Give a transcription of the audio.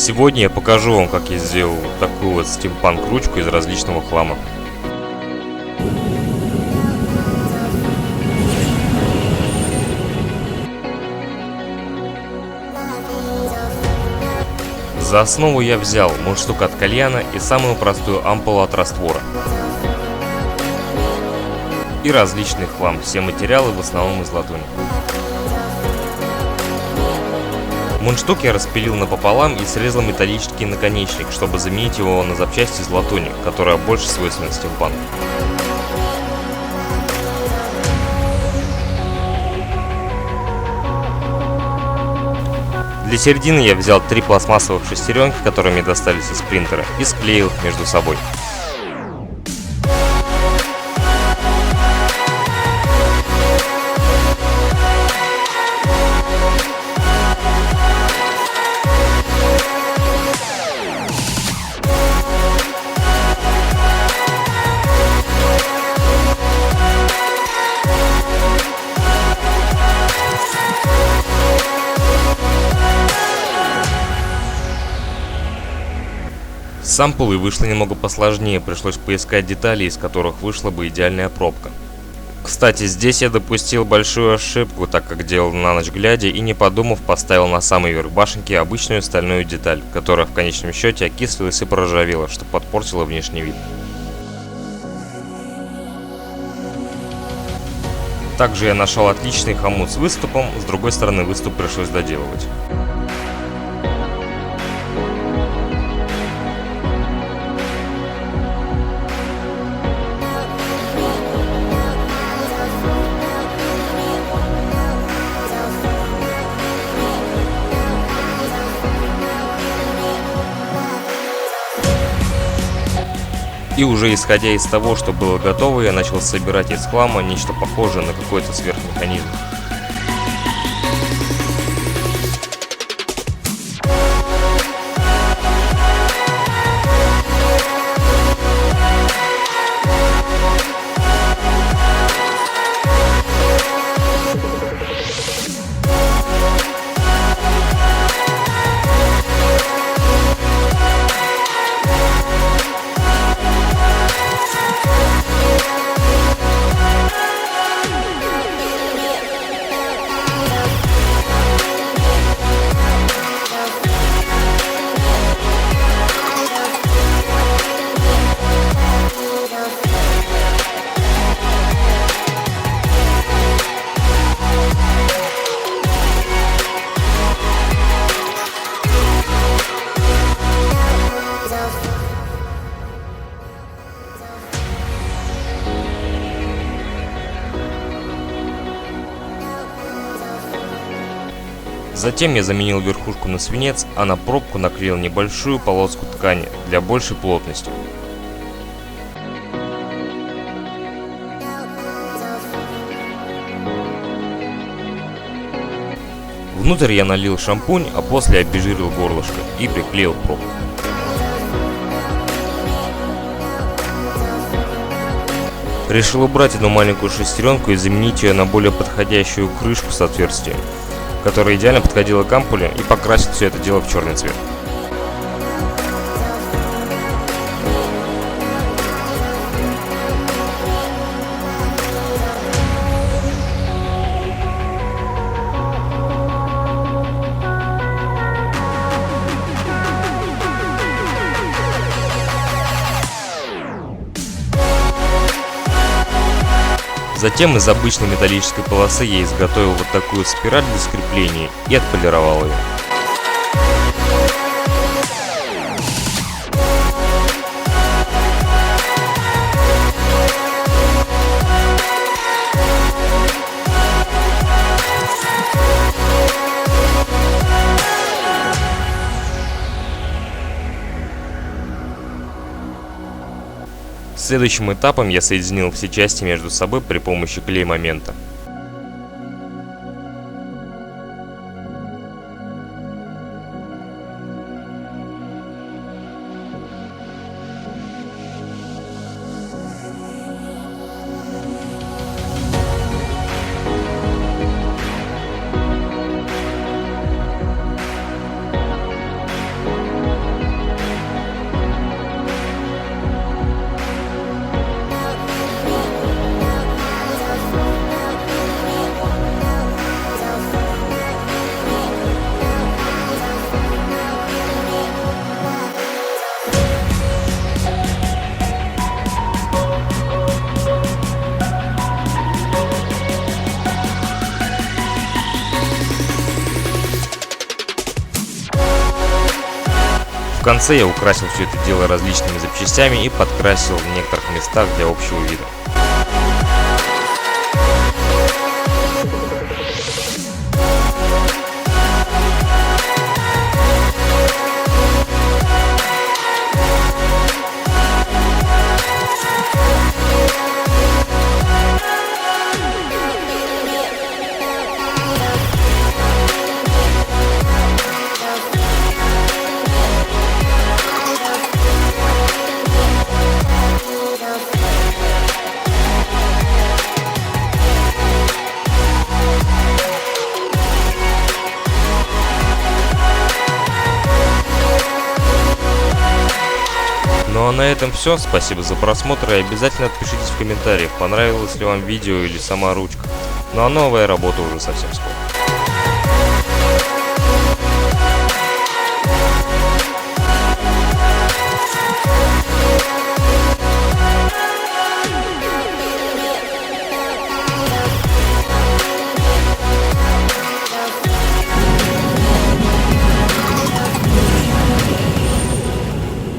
Сегодня я покажу вам, как я сделал такую вот стимпанк ручку из различного хлама. За основу я взял мундштук от кальяна и самую простую ампулу от раствора. И различный хлам, все материалы в основном из латуни. Мундштук я распилил напополам и срезал металлический наконечник, чтобы заменить его на запчасть из латуни, которая больше свойственна стимпанку. Для середины я взял 3 пластмассовых шестеренки, которые мне достались из принтера, и склеил их между собой. С ампулой вышло немного посложнее, пришлось поискать детали, из которых вышла бы идеальная пробка. Кстати, здесь я допустил большую ошибку, так как делал на ночь глядя и не подумав поставил на самый верх башенки обычную стальную деталь, которая в конечном счете окислилась и проржавела, что подпортило внешний вид. Также я нашел отличный хомут с выступом, с другой стороны выступ пришлось доделывать. И уже исходя из того, что было готово, я начал собирать из хлама нечто похожее на какой-то сверхмеханизм. Затем я заменил верхушку на свинец, а на пробку наклеил небольшую полоску ткани для большей плотности. Внутрь я налил шампунь, а после обезжирил горлышко и приклеил пробку. Решил убрать одну маленькую шестеренку и заменить ее на более подходящую крышку с отверстием, которая идеально подходила к ампуле, и покрасить все это дело в черный цвет. Затем из обычной металлической полосы я изготовил вот такую спираль для скрепления и отполировал ее. Следующим этапом я соединил все части между собой при помощи клей-момента. конце я украсил все это дело различными запчастями и подкрасил в некоторых местах для общего вида. Ну а на этом все. Спасибо за просмотр и обязательно отпишитесь в комментариях, понравилось ли вам видео или сама ручка. Ну а новая работа уже совсем скоро.